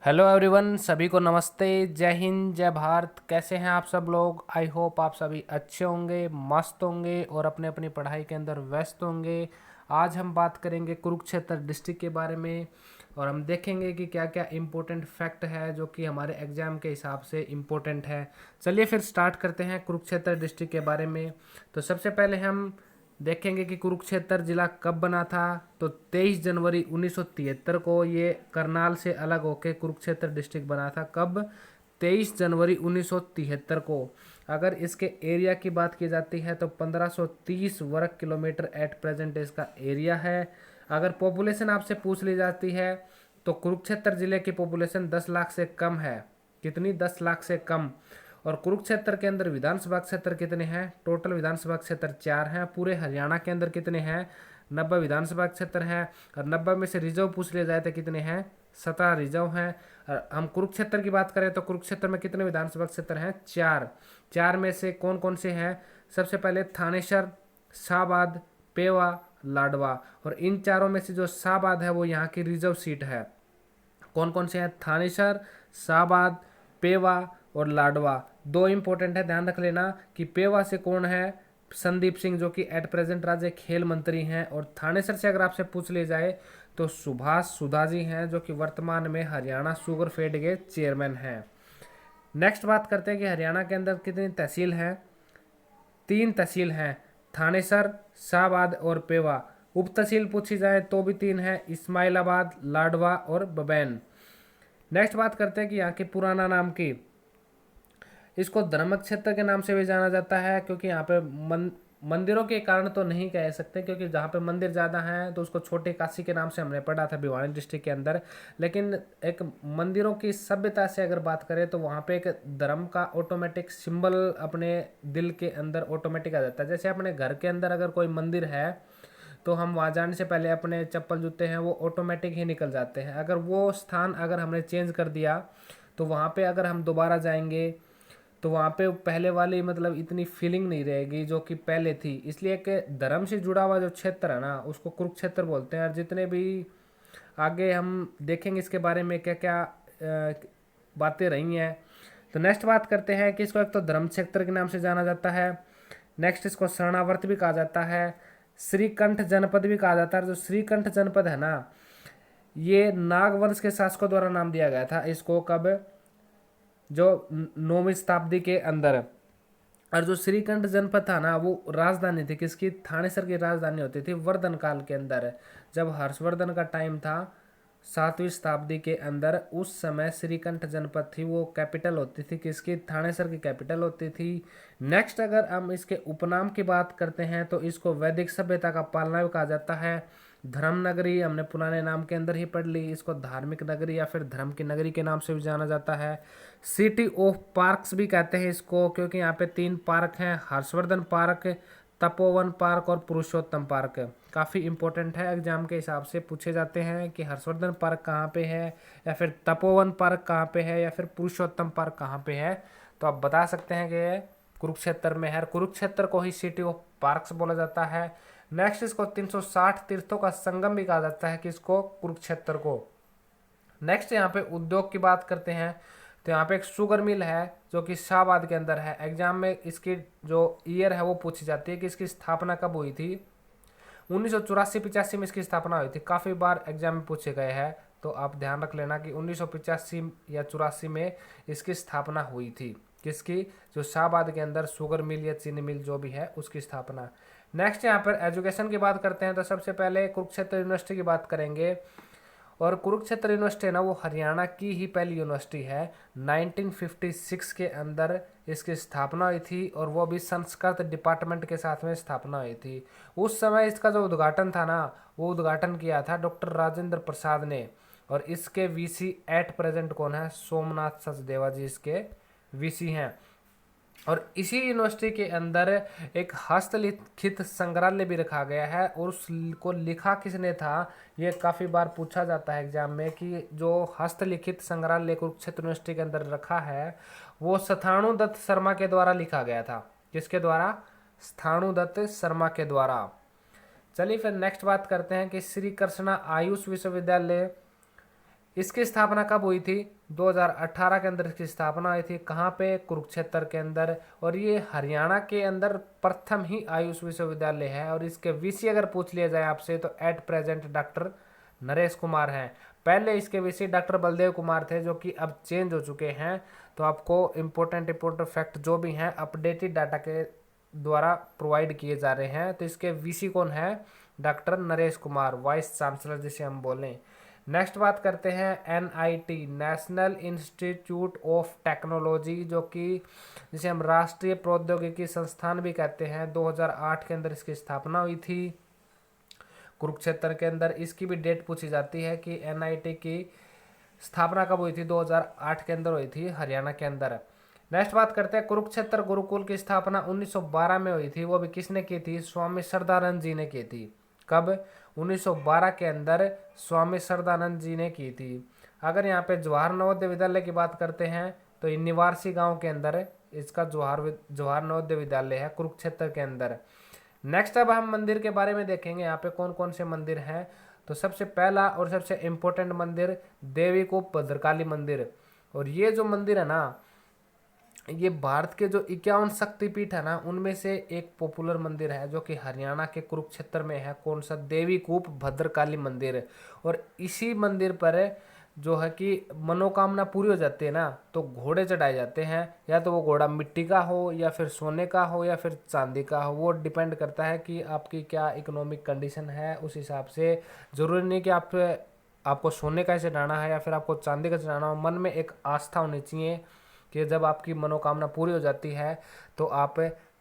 Hello everyone, सभी को नमस्ते। जय हिंद, जय भारत। कैसे हैं आप सब लोग? आई होप आप सभी अच्छे होंगे, मस्त होंगे और अपने अपनी पढ़ाई के अंदर व्यस्त होंगे। आज हम बात करेंगे कुरुक्षेत्र डिस्ट्रिक्ट के बारे में और हम देखेंगे कि क्या क्या इम्पोर्टेंट फैक्ट है जो कि हमारे एग्जाम के हिसाब से इम्पोर्टेंट है। चलिए फिर स्टार्ट करते हैं कुरुक्षेत्र डिस्ट्रिक्ट के बारे में। तो सबसे पहले हम देखेंगे कि कुरुक्षेत्र जिला कब बना था। तो 23 जनवरी 1973 को ये करनाल से अलग होकर कुरुक्षेत्र डिस्ट्रिक्ट बना था। कब? 23 जनवरी 1973 को। अगर इसके एरिया की बात की जाती है तो 1530 वर्ग किलोमीटर एट प्रेजेंट इसका एरिया है। अगर पॉपुलेशन आपसे पूछ ली जाती है तो कुरुक्षेत्र जिले की पॉपुलेशन 10 लाख से कम है। कितनी? 10 लाख से कम। और कुरुक्षेत्र के अंदर विधानसभा क्षेत्र कितने हैं? टोटल विधानसभा क्षेत्र 4 हैं। पूरे हरियाणा के अंदर कितने हैं? 90 विधानसभा क्षेत्र हैं। और 90 में से रिजर्व पूछ लिया जाए तो कितने हैं? 17 रिजर्व हैं। और हम कुरुक्षेत्र की बात करें तो कुरुक्षेत्र में कितने विधानसभा क्षेत्र हैं? 4। 4 में से कौन कौन से हैं? सबसे पहले थानेसर, शाहबाद, पेवा, लाडवा। और इन चारों में से जो शाहबाद है वो यहाँ की रिजर्व सीट है। कौन कौन से हैं? थानेसर, शाहबाद, पेवा और लाडवा। दो इंपॉर्टेंट है, ध्यान रख लेना कि पेवा से कौन है? संदीप सिंह, जो कि एट प्रेजेंट राज्य खेल मंत्री हैं। और थानेसर से अगर आपसे पूछ ले जाए तो सुभाष सुधा जी हैं, जो कि वर्तमान में हरियाणा शुगर फेड के चेयरमैन हैं। नेक्स्ट बात करते हैं कि हरियाणा के अंदर कितनी तहसील हैं? 3 तहसील हैं, थानेसर, शाहबाद और पेवा। उप तहसील पूछी जाए तो भी 3 है, इस्माइलाबाद, लाडवा और बबैन। नेक्स्ट बात करते हैं कि यहाँ के पुराना नाम की। इसको धर्म क्षेत्र के नाम से भी जाना जाता है क्योंकि यहाँ पे मंदिरों के कारण तो नहीं कह सकते, क्योंकि जहाँ पे मंदिर ज़्यादा हैं तो उसको छोटे काशी के नाम से हमने पढ़ा था भिवानी डिस्ट्रिक्ट के अंदर। लेकिन एक मंदिरों की सभ्यता से अगर बात करें तो वहाँ पे एक धर्म का ऑटोमेटिक सिंबल अपने दिल के अंदर ऑटोमेटिक आ जाता है। जैसे अपने घर के अंदर अगर कोई मंदिर है तो हम वहाँ जाने से पहले अपने चप्पल जूते हैं वो ऑटोमेटिक ही निकल जाते हैं। अगर वो स्थान अगर हमने चेंज कर दिया तो वहाँ पे अगर हम दोबारा जाएंगे तो वहाँ पे पहले वाली मतलब इतनी फीलिंग नहीं रहेगी जो कि पहले थी। इसलिए कि धर्म से जुड़ा हुआ जो क्षेत्र है ना उसको कुरुक्षेत्र बोलते हैं। और जितने भी आगे हम देखेंगे इसके बारे में क्या क्या बातें रही हैं। तो नेक्स्ट बात करते हैं कि इसको एक तो धर्म क्षेत्र के नाम से जाना जाता है। नेक्स्ट इसको शरणावर्त भी कहा जाता है, श्रीकंठ जनपद भी कहा जाता है। जो श्रीकंठ जनपद है ना ये नागवंश के शासकों द्वारा नाम दिया गया था इसको। कब? जो 9वीं शताब्दी के अंदर। और जो श्रीकंठ जनपद था ना वो राजधानी थी किसकी? थानेसर की राजधानी होती थी वर्धन काल के अंदर। जब हर्षवर्धन का टाइम था 7वीं शताब्दी के अंदर, उस समय श्रीकंठ जनपद थी वो कैपिटल होती थी किसकी? थानेसर की कैपिटल होती थी। नेक्स्ट अगर हम इसके उपनाम की बात करते हैं तो इसको वैदिक सभ्यता का पालना भी कहा जाता है। धर्म नगरी हमने पुराने नाम के अंदर ही पढ़ ली। इसको धार्मिक नगरी या फिर धर्म की नगरी के नाम से भी जाना जाता है। सिटी ऑफ पार्क्स भी कहते हैं इसको क्योंकि यहाँ पे 3 पार्क हैं, हर्षवर्धन पार्क, तपोवन पार्क और पुरुषोत्तम पार्क। काफ़ी इंपॉर्टेंट है, एग्जाम के हिसाब से पूछे जाते हैं कि हर्षवर्धन पार्क कहाँ पे है या फिर तपोवन पार्क कहाँ पे है या फिर पुरुषोत्तम पार्क कहाँ पे है। तो आप बता सकते हैं कि कुरुक्षेत्र में है। कुरुक्षेत्र को ही सिटी ऑफ पार्क्स बोला जाता है। नेक्स्ट इसको 360 तीर्थों का संगम भी कहा जाता है किसको? कुरुक्षेत्र को। नेक्स्ट यहाँ पे उद्योग की बात करते हैं तो यहाँ पे एक शुगर मिल है जो कि शाहबाद के अंदर है। एग्जाम में इसकी जो ईयर है वो पूछी जाती है कि इसकी स्थापना कब हुई थी। 1984-85 में इसकी स्थापना हुई थी। काफ़ी बार एग्जाम में पूछे गए हैं तो आप ध्यान रख लेना कि 1985 या 84 में इसकी स्थापना हुई थी। किसकी? जो शाहबाद के अंदर शुगर मिल या चीनी मिल जो भी है उसकी स्थापना। नेक्स्ट यहाँ पर एजुकेशन की बात करते हैं तो सबसे पहले कुरुक्षेत्र यूनिवर्सिटी की बात करेंगे। और कुरुक्षेत्र यूनिवर्सिटी है ना वो हरियाणा की ही पहली यूनिवर्सिटी है। 1956 के अंदर इसकी स्थापना हुई थी और वो भी संस्कृत डिपार्टमेंट के साथ में स्थापना हुई थी। उस समय इसका जो उद्घाटन था ना वो उद्घाटन किया था डॉक्टर राजेंद्र प्रसाद ने। और इसके वीसी एट प्रेजेंट कौन है? सोमनाथ सचदेवा जी इसके वीसी हैं। और इसी यूनिवर्सिटी के अंदर एक हस्तलिखित संग्रहालय भी रखा गया है और उसको लिखा किसने था ये काफ़ी बार पूछा जाता है एग्जाम में कि जो हस्तलिखित संग्रहालय कुरुक्षेत्र यूनिवर्सिटी के अंदर रखा है वो स्थाणुदत्त शर्मा के द्वारा लिखा गया था। किसके द्वारा? स्थाणुदत्त शर्मा के द्वारा। चलिए फिर नेक्स्ट बात करते हैं कि श्री कृष्णा आयुष विश्वविद्यालय इसकी स्थापना कब हुई थी? 2018 के अंदर इसकी स्थापना हुई थी। कहाँ पे? कुरुक्षेत्र के अंदर। और ये हरियाणा के अंदर प्रथम ही आयुष विश्वविद्यालय है। और इसके वीसी अगर पूछ लिया जाए आपसे तो at present doctor Naresh Kumar हैं। पहले इसके वीसी डॉक्टर बलदेव कुमार थे, जो कि अब चेंज हो चुके हैं। तो आपको इम्पोर्टेंट फैक्ट जो भी हैं अपडेटेड डाटा के द्वारा प्रोवाइड किए जा रहे हैं। तो इसके वीसी कौन है? Doctor Naresh Kumar, vice chancellor जिसे हम बोलें। नेक्स्ट बात करते हैं NIT, national institute of technology, जो कि जिसे हम राष्ट्रीय प्रौद्योगिकी संस्थान भी कहते हैं। 2008 के अंदर इसकी स्थापना हुई थी कुरुक्षेत्र के अंदर। इसकी भी डेट पूछी जाती है कि एनआईटी की स्थापना कब हुई थी? 2008 के अंदर हुई थी हरियाणा के अंदर। नेक्स्ट बात करते हैं कुरुक्षेत्र गुरुकुल की स्थापना 1912 में हुई थी। वो भी किसने की थी? स्वामी श्रद्धानंद जी ने की थी। कब? 1912 के अंदर स्वामी श्रद्धानंद जी ने की थी। अगर यहाँ पे जवाहर नवोदय विद्यालय की बात करते हैं तो ये निवासी गांव के अंदर इसका जवाहर नवोदय विद्यालय है कुरुक्षेत्र के अंदर। नेक्स्ट अब हम मंदिर के बारे में देखेंगे यहाँ पे कौन कौन से मंदिर हैं। तो सबसे पहला और सबसे इम्पोर्टेंट मंदिर देवी को भद्रकाली मंदिर। और ये जो मंदिर है ना, ये भारत के जो 51 शक्तिपीठ है ना उनमें से एक पॉपुलर मंदिर है, जो कि हरियाणा के कुरुक्षेत्र में है। कौन सा? देवी कूप भद्रकाली मंदिर। और इसी मंदिर पर जो है कि मनोकामना पूरी हो जाती है ना तो घोड़े चढ़ाए जाते हैं। या तो वो घोड़ा मिट्टी का हो या फिर सोने का हो या फिर चांदी का हो, वो डिपेंड करता है कि आपकी क्या इकोनॉमिक कंडीशन है। उस हिसाब से ज़रूरी नहीं कि आपको सोने का चढ़ाना है या फिर आपको चांदी का चढ़ाना हो। मन में एक आस्था होनी चाहिए कि जब आपकी मनोकामना पूरी हो जाती है तो आप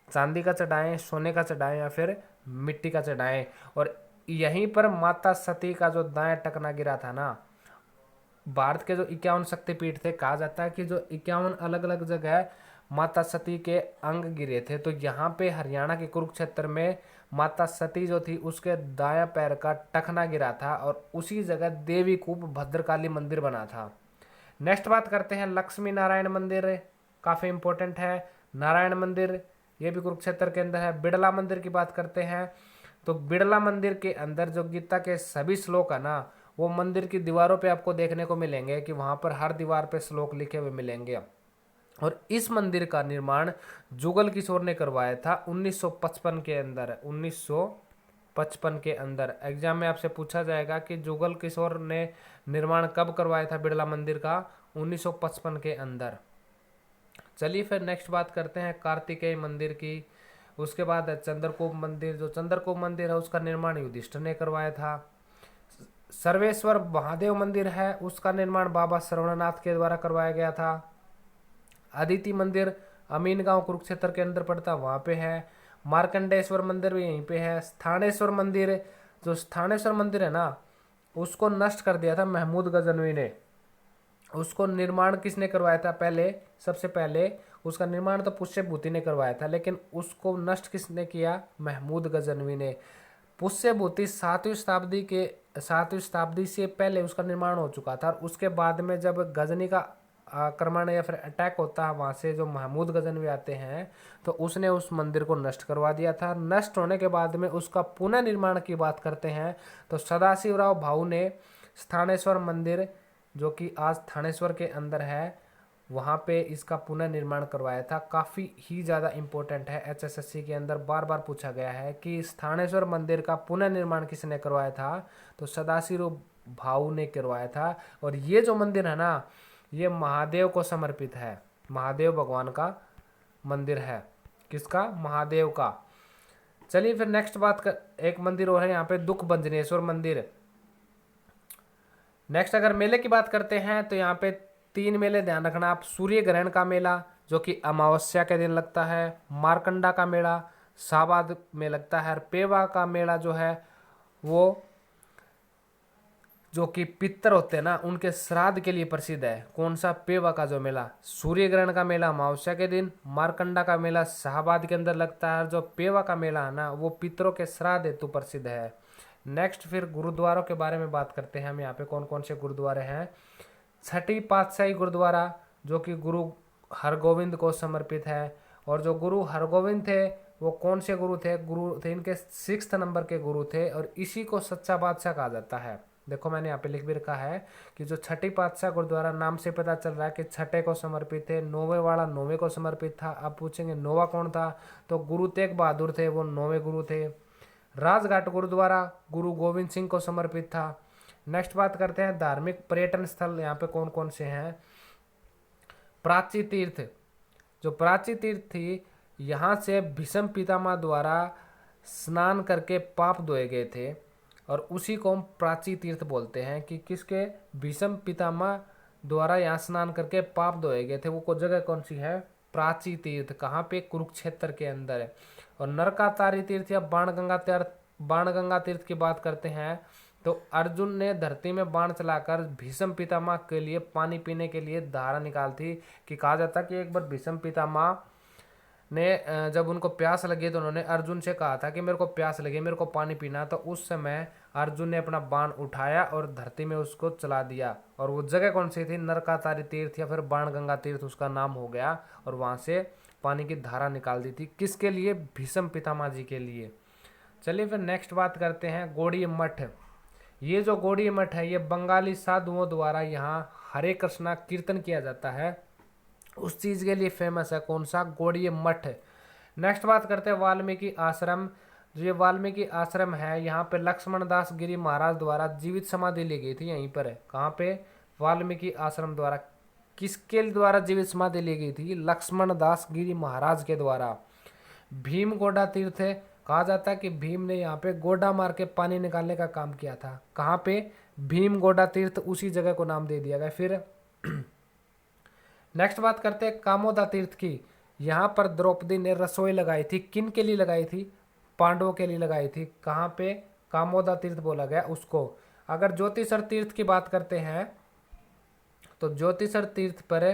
चांदी का चढ़ाएं, सोने का चढ़ाएं या फिर मिट्टी का चढ़ाएं। और यहीं पर माता सती का जो दाएं टकना गिरा था ना, भारत के जो 51 शक्तिपीठ थे, कहा जाता है कि जो 51 अलग अलग जगह माता सती के अंग गिरे थे, तो यहाँ पे हरियाणा के कुरुक्षेत्र में माता सती जो थी उसके दायां पैर का टखना गिरा था और उसी जगह देवी कूप भद्रकाली मंदिर बना था। नेक्स्ट बात करते हैं लक्ष्मी नारायण मंदिर, काफ़ी इंपॉर्टेंट है। नारायण मंदिर ये भी कुरुक्षेत्र के अंदर है। बिड़ला मंदिर की बात करते हैं तो बिड़ला मंदिर के अंदर जो गीता के सभी श्लोक है ना, वो मंदिर की दीवारों पे आपको देखने को मिलेंगे कि वहाँ पर हर दीवार पे श्लोक लिखे हुए मिलेंगे। और इस मंदिर का निर्माण जुगल किशोर ने करवाया था 1955 के अंदर। 1955 के अंदर एग्जाम में आपसे पूछा जाएगा कि जुगल किशोर ने निर्माण कब करवाया था बिड़ला मंदिर का? 1955 के अंदर। चलिए फिर नेक्स्ट बात करते हैं कार्तिकेय मंदिर की। उसके बाद है चंद्रकूप मंदिर। जो चंद्रकूप मंदिर है उसका निर्माण युधिष्ठिर ने करवाया था। सर्वेश्वर महादेव मंदिर है उसका निर्माण बाबा श्रवणनाथ के द्वारा करवाया गया था। अदिति मंदिर अमीन गांव कुरुक्षेत्र के अंदर पड़ता, वहाँ पे है। मार्कंडेश्वर मंदिर भी यहीं पे है। स्थानेश्वर मंदिर, जो स्थानेश्वर मंदिर है ना उसको नष्ट कर दिया था महमूद गजनवी ने। उसको निर्माण किसने करवाया था? सबसे पहले उसका निर्माण तो पुष्यभूति ने करवाया था, लेकिन उसको नष्ट किसने किया? महमूद गजनवी ने। पुष्यभूति 7वीं शताब्दी से पहले उसका निर्माण हो चुका था। उसके बाद में जब गजनी का आक्रमण या फिर अटैक होता है, वहाँ से जो महमूद गजनवी आते हैं तो उसने उस मंदिर को नष्ट करवा दिया था। नष्ट होने के बाद में उसका पुनः निर्माण की बात करते हैं तो सदाशिवराव भाऊ ने स्थानेश्वर मंदिर, जो कि आज थानेश्वर के अंदर है, वहाँ पे इसका पुनः निर्माण करवाया था। काफ़ी ही ज़्यादा इम्पोर्टेंट है, एचएसएससी के अंदर बार बार पूछा गया है कि स्थानेश्वर मंदिर का पुनः निर्माण किसने करवाया था? तो सदाशिवराव भाऊ ने करवाया था। और ये जो मंदिर है ना ये महादेव को समर्पित है। महादेव भगवान का मंदिर है। किसका? महादेव का। चलिए फिर नेक्स्ट बात कर, एक मंदिर और है यहाँ पे दुख भंजनेश्वर मंदिर। नेक्स्ट अगर मेले की बात करते हैं तो यहाँ पे 3 मेले ध्यान रखना आप। सूर्य ग्रहण का मेला जो कि अमावस्या के दिन लगता है, मारकंडा का मेला शाबाद में लगता है, और पेवा का मेला जो है वो जो कि पितर होते हैं ना उनके श्राद्ध के लिए प्रसिद्ध है। कौन सा? पेवा का जो मेला। सूर्य ग्रहण का मेला अमावस्या के दिन, मारकंडा का मेला शाहबाद के अंदर लगता है, और जो पेवा का मेला है ना वो पितरों के श्राद्ध हेतु प्रसिद्ध है। नेक्स्ट फिर गुरुद्वारों के बारे में बात करते हैं हम। यहाँ पे कौन कौन से गुरुद्वारे हैं? छठी पातशाही गुरुद्वारा जो कि गुरु हरगोविंद को समर्पित है। और जो गुरु हरगोविंद थे वो कौन से गुरु थे? गुरु थे इनके 6th नंबर के गुरु थे, और इसी को सच्चा बादशाह कहा जाता है। देखो मैंने यहाँ पे लिख भी रखा है कि जो छठी पातशाह गुरुद्वारा नाम से पता चल रहा है कि छठे को समर्पित है, नौवे वाला नौवे को समर्पित था। अब पूछेंगे नौवा कौन था, तो गुरु तेग बहादुर थे, वो नौवे गुरु थे। राजघाट गुरुद्वारा गुरु गोविंद सिंह को समर्पित था। नेक्स्ट बात करते हैं धार्मिक पर्यटन स्थल यहाँ पे कौन कौन से हैं। प्राची तीर्थ, जो प्राची तीर्थ थी, यहाँ से भीष्म पितामह द्वारा स्नान करके पाप धोए गए थे, और उसी को हम प्राची तीर्थ बोलते हैं कि किसके, भीष्म पितामह द्वारा यहाँ स्नान करके पाप धोए गए थे। वो जगह कौन सी है, प्राची तीर्थ। कहाँ पे, कुरुक्षेत्र के अंदर है। और नरकातारी तीर्थ या बाणगंगा तीर्थ की बात करते हैं तो अर्जुन ने धरती में बाण चलाकर भीष्म पितामह के लिए पानी पीने के लिए धारा निकाली थी। कि कहा जाता कि एक बार भीष्म पितामह ने जब उनको प्यास लगी तो उन्होंने अर्जुन से कहा था कि मेरे को प्यास लगी, मेरे को पानी पीना। तो उस समय अर्जुन ने अपना बाण उठाया और धरती में उसको चला दिया। और वो जगह कौन सी थी, नरकातारी तीर्थ या फिर बाणगंगा तीर्थ उसका नाम हो गया। और वहाँ से पानी की धारा निकाल दी थी, किसके लिए, भीष्म पितामह जी के लिए। चलिए फिर नेक्स्ट बात करते हैं गौड़ीय मठ। ये जो गौड़ीय मठ है, ये बंगाली साधुओं द्वारा यहाँ हरे कृष्णा कीर्तन किया जाता है, उस चीज़ के लिए फेमस है। कौन सा, गौड़ीय मठ। नेक्स्ट बात करते हैं वाल्मीकि आश्रम। जो ये वाल्मीकि आश्रम है, यहाँ पे लक्ष्मण दास गिरी महाराज द्वारा जीवित समाधि ली गई थी। यहीं पर है, कहाँ पे, वाल्मीकि आश्रम द्वारा। किसके द्वारा जीवित समाधि ली गई थी, लक्ष्मण दास गिरी महाराज के द्वारा। भीम गोडा तीर्थ है, कहा जाता है कि भीम ने यहाँ पे गोडा मार के पानी निकालने का काम किया था। कहाँ पे, भीम गोडा तीर्थ, उसी जगह को नाम दे दिया गया। फिर नेक्स्ट बात करते हैं कामोदा तीर्थ की। यहाँ पर द्रौपदी ने रसोई लगाई थी, किन के लिए लगाई थी, पांडवों के लिए लगाई थी। कहाँ पे, कामोदा तीर्थ बोला गया उसको। अगर ज्योतिषर तीर्थ की बात करते हैं तो ज्योतिषर तीर्थ पर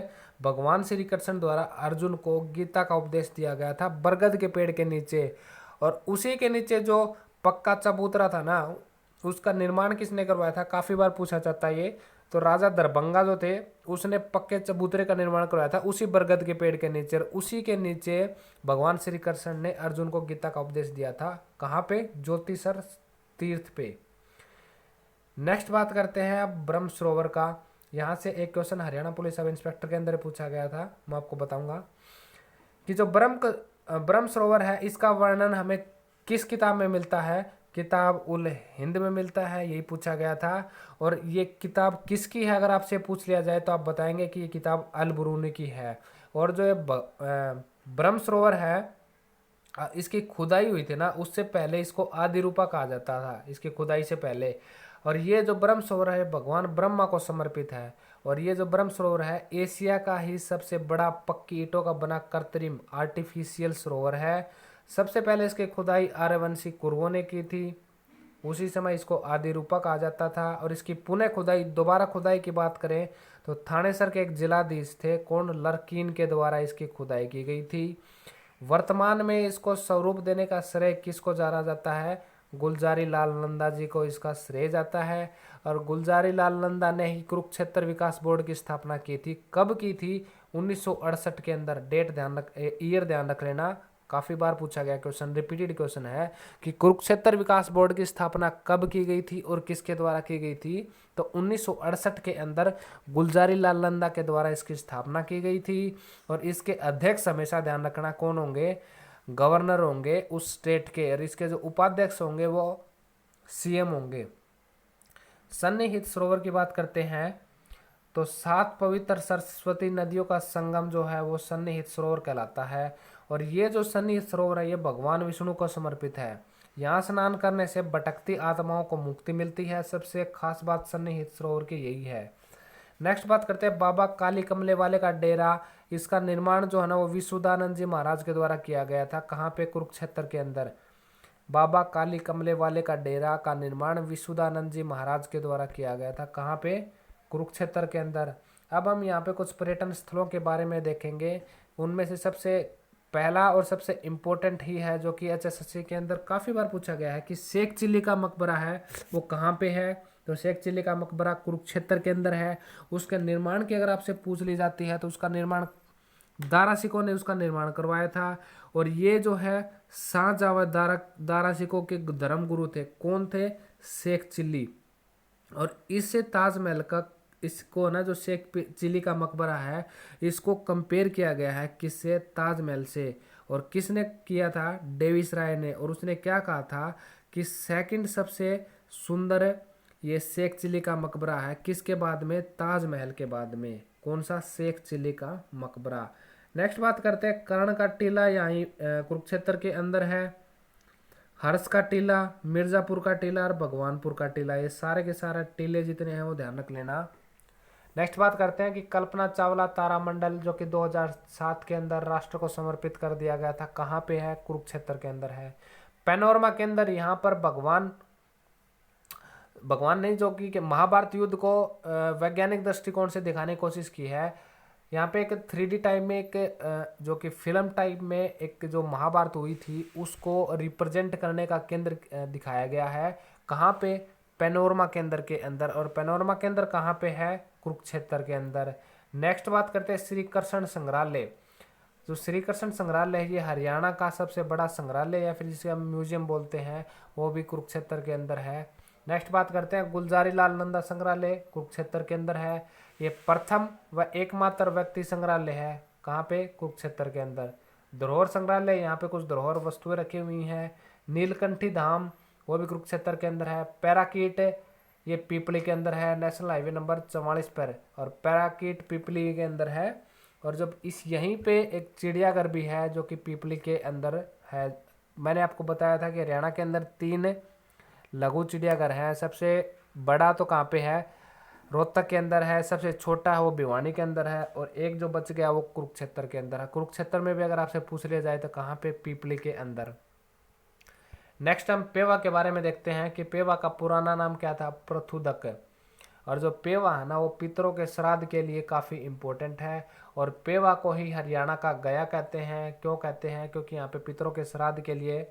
भगवान श्री कृष्ण द्वारा अर्जुन को गीता का उपदेश दिया गया था, बरगद के पेड़ के नीचे। और उसी के नीचे जो पक्का चबूतरा था ना, उसका निर्माण किसने करवाया था, काफी बार पूछा जाता है ये। तो राजा दरभंगा जो थे, उसने पक्के चबूतरे का निर्माण करवाया था उसी बरगद के पेड़ के नीचे। और उसी के नीचे भगवान श्री कृष्ण ने अर्जुन को गीता का उपदेश दिया था। कहाँ पे, ज्योतिषर तीर्थ पे। नेक्स्ट बात करते हैं अब ब्रह्म सरोवर का। यहाँ से एक question Haryana police sub inspector के अंदर पूछा गया था, मैं आपको बताऊंगा कि जो ब्रह्म सरोवर है, इसका वर्णन हमें किस किताब में मिलता है। किताब उल हिंद में मिलता है, यही पूछा गया था। और ये किताब किसकी है, अगर आपसे पूछ लिया जाए तो आप बताएंगे कि ये किताब अल बरूनी की है। और जो ये ब्रह्म सरोवर है, इसकी खुदाई हुई थी ना, उससे पहले इसको आदि रूपा कहा जाता था, इसकी खुदाई से पहले। और ये जो ब्रह्म सरोवर है, भगवान ब्रह्मा को समर्पित है। और ये जो ब्रह्म सरोवर है, एशिया का ही सबसे बड़ा पक्की ईंटों का बना कृत्रिम आर्टिफिशियल सरोवर है। सबसे पहले इसकी खुदाई आर्यवंशी कुर्वों ने की थी, उसी समय इसको आदि रूपा कहा जाता था। और इसकी पुनः खुदाई, दोबारा खुदाई की बात करें तो थानेसर के एक जिलाधीश थे, कौन, लरकीन के द्वारा इसकी खुदाई की गई थी। वर्तमान में इसको स्वरूप देने का श्रेय किसको जाना जाता है, गुलजारी लाल नंदा जी को इसका श्रेय जाता है। और गुलजारी लाल नंदा ने ही कुरुक्षेत्र विकास बोर्ड की स्थापना की थी। कब की थी, 1968 के अंदर। डेट ध्यान रख, ईयर ध्यान रख लेना, काफी बार पूछा गया क्वेश्चन, रिपीटेड क्वेश्चन है कि कुरुक्षेत्र विकास बोर्ड की स्थापना कब की गई थी और किसके द्वारा की गई थी। तो 1968 के अंदर गुलजारी लाल नंदा के द्वारा इसकी स्थापना की गई थी। और इसके अध्यक्ष हमेशा ध्यान रखना कौन होंगे, गवर्नर होंगे उस स्टेट के। और इसके जो उपाध्यक्ष होंगे वो सीएम होंगे। सन्निहित सरोवर की बात करते हैं तो 7 पवित्र सरस्वती नदियों का संगम जो है वो सन्निहित सरोवर कहलाता है। और ये जो सन्निहित सरोवर है, ये भगवान विष्णु को समर्पित है। यहाँ स्नान करने से भटकती आत्माओं को मुक्ति मिलती है। सबसे खास बात सन्निहित सरोवर की यही है। नेक्स्ट बात करते हैं बाबा काली कमले वाले का डेरा। इसका निर्माण जो है ना वो विशुद्धानंद जी महाराज के द्वारा किया गया था। कहाँ पे, कुरुक्षेत्र के अंदर। बाबा काली कमले वाले का डेरा का निर्माण विशुद्धानंद जी महाराज के द्वारा किया गया था। कहाँ पे, कुरुक्षेत्र के अंदर। अब हम यहाँ पे कुछ पर्यटन स्थलों के बारे में देखेंगे। उनमें से सबसे पहला और सबसे इम्पोर्टेंट ही है, जो कि HSSC के अंदर काफ़ी बार पूछा गया है, कि शेख चिल्ली का मकबरा है वो कहाँ पे है। तो शेख चिल्ली का मकबरा कुरुक्षेत्र के अंदर है। उसके निर्माण की अगर आपसे पूछ ली जाती है तो उसका निर्माण दारा सिकों ने उसका निर्माण करवाया था। और ये जो है शाहजहां दारा सिकों के धर्मगुरु थे, कौन थे, शेख चिल्ली। और इससे ताजमहल का, इसको ना जो शेख चिली का मकबरा है, इसको कंपेयर किया गया है किससे, ताजमहल से। और किसने किया था, डेविस राय ने। और उसने क्या कहा था कि सेकंड सबसे सुंदर ये शेख चिली का मकबरा है, किसके बाद में, ताजमहल के बाद में। कौन सा, शेख चिली का मकबरा। नेक्स्ट बात करते हैं, कर्ण का टीला यहीं कुरुक्षेत्र के अंदर है। हर्ष का टीला, मिर्जापुर का टीला और भगवानपुर का टीला, ये सारे के सारे टीले जितने हैं वो ध्यान रख लेना। नेक्स्ट बात करते हैं कि कल्पना चावला तारामंडल जो कि 2007 के अंदर राष्ट्र को समर्पित कर दिया गया था, कहाँ पे है, कुरुक्षेत्र के अंदर है। पैनोरमा के अंदर यहाँ पर भगवान भगवान नहीं, जो कि महाभारत युद्ध को वैज्ञानिक दृष्टिकोण से दिखाने की कोशिश की है। यहाँ पे एक 3D टाइप में एक जो कि फिल्म टाइप में एक जो महाभारत हुई थी उसको रिप्रेजेंट करने का केंद्र दिखाया गया है। कहाँ पे, पैनोरमा के अंदर के अंदर। और पैनोरमा के अंदर कहाँ पे है, कुरुक्षेत्र के अंदर। नेक्स्ट बात करते हैं श्री कृष्ण संग्रहालय। जो श्री कृष्ण संग्रहालय है ये हरियाणा का सबसे बड़ा संग्रहालय या फिर जिसे हम म्यूजियम बोलते हैं, वो भी कुरुक्षेत्र के अंदर है। नेक्स्ट बात करते हैं गुलजारी लाल नंदा संग्रहालय, कुरुक्षेत्र के अंदर है। ये प्रथम व एकमात्र व्यक्ति संग्रहालय है, कहाँ पे, कुरुक्षेत्र के अंदर। धरोहर संग्रहालय, यहाँ पे कुछ धरोहर वस्तुएं रखी हुई हैं। नीलकंठी धाम, वो भी कुरुक्षेत्र के अंदर है। पैराकीट, ये पीपली के अंदर है, नेशनल हाईवे नंबर 44 पर, और पैराकीट पीपली के अंदर है। और जब इस यहीं पे एक चिड़ियाघर भी है जो कि पीपली के अंदर है। मैंने आपको बताया था कि हरियाणा के अंदर 3 लघु चिड़ियाघर हैं। सबसे बड़ा तो कहाँ पे है, रोहतक के अंदर है। सबसे छोटा है वो भिवानी के अंदर है। और एक जो बच गया वो कुरुक्षेत्र के अंदर है। कुरुक्षेत्र में भी अगर आपसे पूछ लिया जाए तो कहाँ पे, पीपली के अंदर। नेक्स्ट हम पेवा के बारे में देखते हैं कि पेवा का पुराना नाम क्या था, प्रथुदक। और जो पेवा है ना वो पितरों के श्राद्ध के लिए काफ़ी इम्पोर्टेंट है। और पेवा को ही हरियाणा का गया कहते हैं। क्यों कहते हैं, क्योंकि यहाँ पे पितरों के श्राद्ध के लिए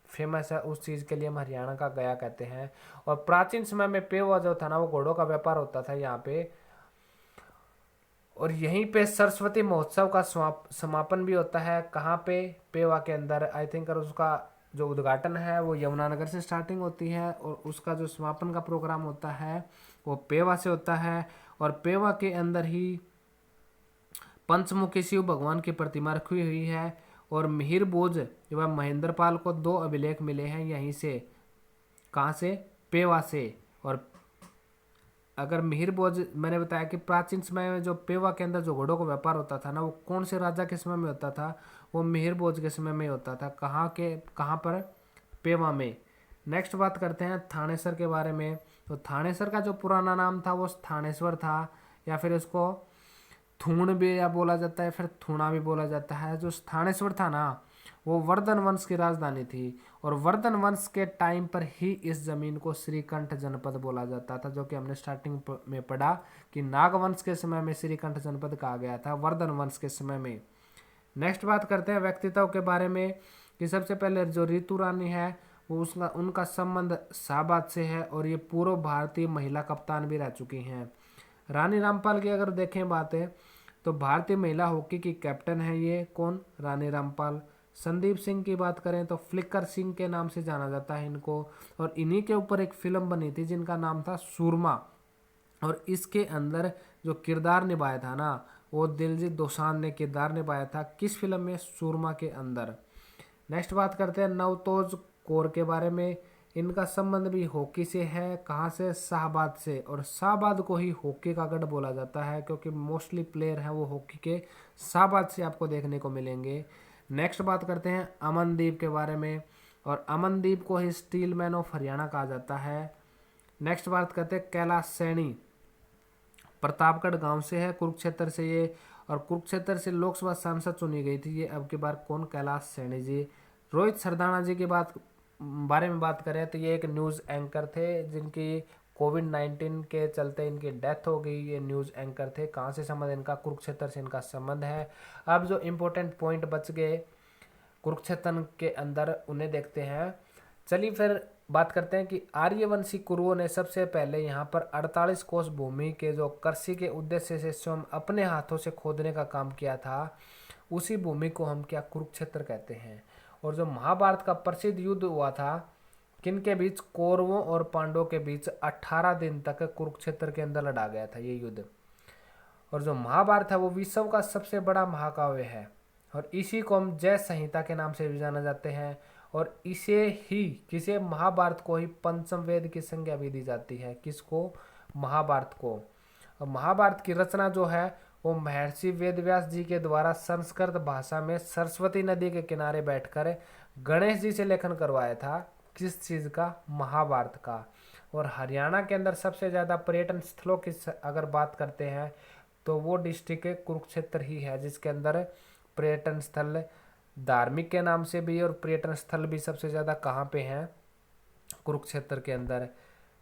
फेमस है, उस चीज़ के लिए हम हरियाणा का गया कहते हैं। और प्राचीन समय में पेवा जो था ना वो घोड़ों का व्यापार होता था यहाँ पे। और यहीं पे सरस्वती महोत्सव का समापन भी होता है, कहाँ पे, पेवा के अंदर आई थिंक। और उसका जो उद्घाटन है वो यमुनानगर से स्टार्टिंग होती है और उसका जो समापन का प्रोग्राम होता है वो पेवा से होता है। और पेवा के अंदर ही पंचमुखी शिव भगवान की प्रतिमा रखी हुई है। और मिहिर बोझ एवं महेंद्रपाल को 2 अभिलेख मिले हैं यहीं से, कहाँ से, पेवा से। और अगर मिहिर बोझ, मैंने बताया कि प्राचीन समय में जो पेवा के अंदर जो घोड़ों का व्यापार होता था ना वो कौन से राजा के समय में होता था, वो मिहिर बोझ के समय में होता था। कहाँ पर, पेवा में। नेक्स्ट बात करते हैं थानेसर के बारे में। तो थानेसर का जो पुराना नाम था वो थानेश्वर था, या फिर इसको थूण भी या बोला जाता है, फिर थूणा भी बोला जाता है। जो थानेश्वर था ना वो वर्धन वंश की राजधानी थी। और वर्धन वंश के टाइम पर ही इस जमीन को श्रीकंठ जनपद बोला जाता था, जो कि हमने स्टार्टिंग में पढ़ा कि नागवंश के समय में श्रीकंठ जनपद कहा गया था, वर्धन वंश के समय में। नेक्स्ट बात करते हैं व्यक्तित्व के बारे में कि सबसे पहले जो ऋतु रानी है वो उनका संबंध शाहबाद से है और ये पूर्व भारतीय महिला कप्तान भी रह चुकी हैं। रानी रामपाल की अगर देखें बातें तो भारतीय महिला हॉकी की कैप्टन है ये, कौन, रानी रामपाल। संदीप सिंह की बात करें तो फ्लिकर सिंह के नाम से जाना जाता है इनको। और इन्हीं के ऊपर एक फिल्म बनी थी जिनका नाम था सूरमा। और इसके अंदर जो किरदार निभाया था ना वो दिलजीत दोसांझ ने किरदार निभाया था, किस फिल्म में, सूरमा के अंदर। नेक्स्ट बात करते हैं नवतोज कौर के बारे में। इनका संबंध भी हॉकी से है, कहाँ से, शाहबाद से। और शाहबाद को ही हॉकी का गढ़ बोला जाता है क्योंकि मोस्टली प्लेयर हैं वो हॉकी के शाहबाद से आपको देखने को मिलेंगे। नेक्स्ट बात करते हैं अमनदीप के बारे में। और अमनदीप को ही स्टील मैन ऑफ हरियाणा कहा जाता है। नेक्स्ट बात करते हैं कैलाश सैनी, प्रतापगढ़ गांव से है, कुरुक्षेत्र से ये। और कुरुक्षेत्र से लोकसभा सांसद चुनी गई थी ये अब की बार, कौन, कैलाश सैनी जी। रोहित सरदाना जी की बारे में बात करें तो ये एक न्यूज़ एंकर थे जिनकी कोविड-19 के चलते इनकी डेथ हो गई। ये न्यूज़ एंकर थे, कहाँ से संबंध इनका, कुरुक्षेत्र से इनका संबंध है। अब जो इम्पोर्टेंट पॉइंट बच गए कुरुक्षेत्र के अंदर उन्हें देखते हैं। चलिए फिर बात करते हैं कि आर्यवंशी कुरुओं ने सबसे पहले यहाँ पर 48 कोस भूमि के जो कृषि के उद्देश्य से स्वयं अपने हाथों से खोदने का काम किया था, उसी भूमि को हम क्या, कुरुक्षेत्र कहते हैं। और जो महाभारत का प्रसिद्ध युद्ध हुआ था किन के बीच? कौरवों और पांडवों के बीच 18 दिन तक कुरुक्षेत्र के अंदर लड़ा गया था ये युद्ध। और जो महाभारत है वो विश्व का सबसे बड़ा महाकाव्य है और इसी को हम जय संहिता के नाम से भी जाना जाते हैं। और इसे ही किसे महाभारत को ही पंचम वेद की संज्ञा भी दी जाती है। किसको? महाभारत को। और महाभारत की रचना जो है वो महर्षि वेदव्यास जी के द्वारा संस्कृत भाषा में सरस्वती नदी के किनारे बैठकर गणेश जी से लेखन करवाया था। किस चीज़ का? महाभारत का। और हरियाणा के अंदर सबसे ज़्यादा पर्यटन स्थलों की अगर बात करते हैं तो वो डिस्ट्रिक्ट कुरुक्षेत्र ही है, जिसके अंदर पर्यटन स्थल धार्मिक के नाम से भी और पर्यटन स्थल भी सबसे ज़्यादा कहाँ पे हैं? कुरुक्षेत्र के अंदर।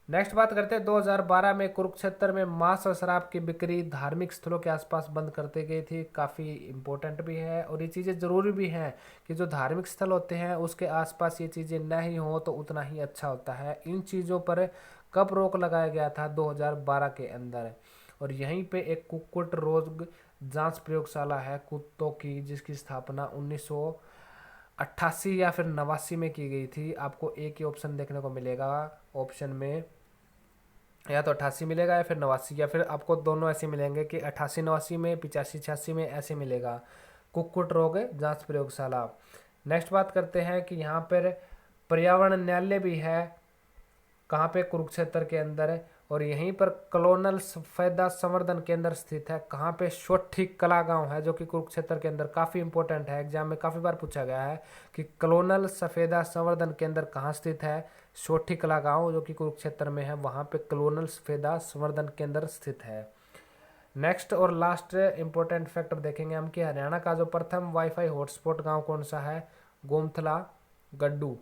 नेक्स्ट बात करते हैं 2012 में कुरुक्षेत्र में मांस और शराब की बिक्री धार्मिक स्थलों के आसपास बंद कर दी गई थी। काफ़ी इम्पोर्टेंट भी है और ये चीज़ें ज़रूरी भी हैं कि जो धार्मिक स्थल होते हैं उसके आसपास ये चीज़ें नहीं हो तो उतना ही अच्छा होता है। इन चीज़ों पर कब रोक लगाया गया था? 2012 के अंदर। और यहीं पे एक कुक्कुट रोग जांच प्रयोगशाला है कुत्तों की, जिसकी स्थापना 1988 या फिर 89 में की गई थी। आपको एक ही ऑप्शन देखने को मिलेगा ऑप्शन में, या तो 88 मिलेगा या फिर 89, या फिर आपको दोनों ऐसे मिलेंगे कि 88-89 में, 85-86 में ऐसे मिलेगा। कुक्कुट रोग जांच प्रयोगशाला। नेक्स्ट बात करते हैं कि यहाँ पर पर्यावरण न्यायालय भी है। कहाँ पे? कुरुक्षेत्र के अंदर। और यहीं पर कलोनल सफेदा संवर्धन केंद्र स्थित है। कहाँ पे? सोठी कला गांव है जो कि कुरुक्षेत्र के अंदर काफ़ी इंपॉर्टेंट है, एग्जाम में काफ़ी बार पूछा गया है कि कलोनल सफेदा संवर्धन केंद्र कहाँ स्थित है? सोठी कला गांव जो कि कुरुक्षेत्र में है, वहाँ पे कलोनल सफेदा संवर्धन केंद्र स्थित है। नेक्स्ट और लास्ट इंपॉर्टेंट फैक्टर देखेंगे हम कि हरियाणा का जो प्रथम वाईफाई हॉटस्पॉट गाँव कौन सा है? गोमथला गड्डू,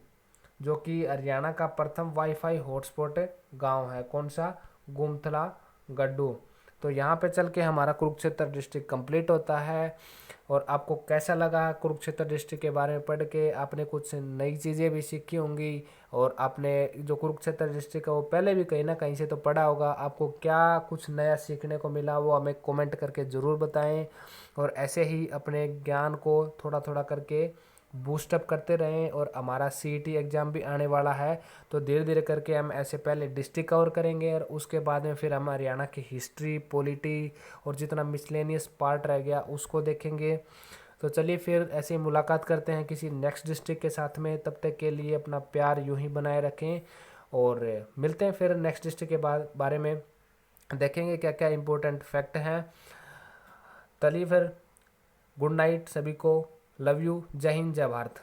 जो कि हरियाणा का प्रथम वाईफाई हॉटस्पॉट गांव है। कौन सा? गोमथला गड्डू। तो यहाँ पे चल के हमारा कुरुक्षेत्र डिस्ट्रिक्ट कंप्लीट होता है। और आपको कैसा लगा कुरुक्षेत्र डिस्ट्रिक्ट के बारे में पढ़ के? आपने कुछ नई चीज़ें भी सीखी होंगी और आपने जो कुरुक्षेत्र डिस्ट्रिक्ट है वो पहले भी कहीं ना कहीं से तो पढ़ा होगा। आपको क्या कुछ नया सीखने को मिला वो हमें कमेंट करके ज़रूर बताएं। और ऐसे ही अपने ज्ञान को थोड़ा थोड़ा करके बूस्टअप करते रहें। और हमारा सीईटी एग्ज़ाम भी आने वाला है, तो धीरे धीरे करके हम ऐसे पहले डिस्ट्रिक्ट कवर करेंगे और उसके बाद में फिर हम हरियाणा की हिस्ट्री, पॉलिटी और जितना मिसलेनियस पार्ट रह गया उसको देखेंगे। तो चलिए फिर ऐसे ही मुलाकात करते हैं किसी नेक्स्ट डिस्ट्रिक्ट के साथ में। तब तक के लिए अपना प्यार यूं ही बनाए रखें और मिलते हैं फिर नेक्स्ट डिस्ट्रिक्ट के बारे में देखेंगे क्या क्या इम्पोर्टेंट फैक्ट हैं। चलिए फिर, गुड नाइट सभी को, लव यू, जय हिंद, जय भारत।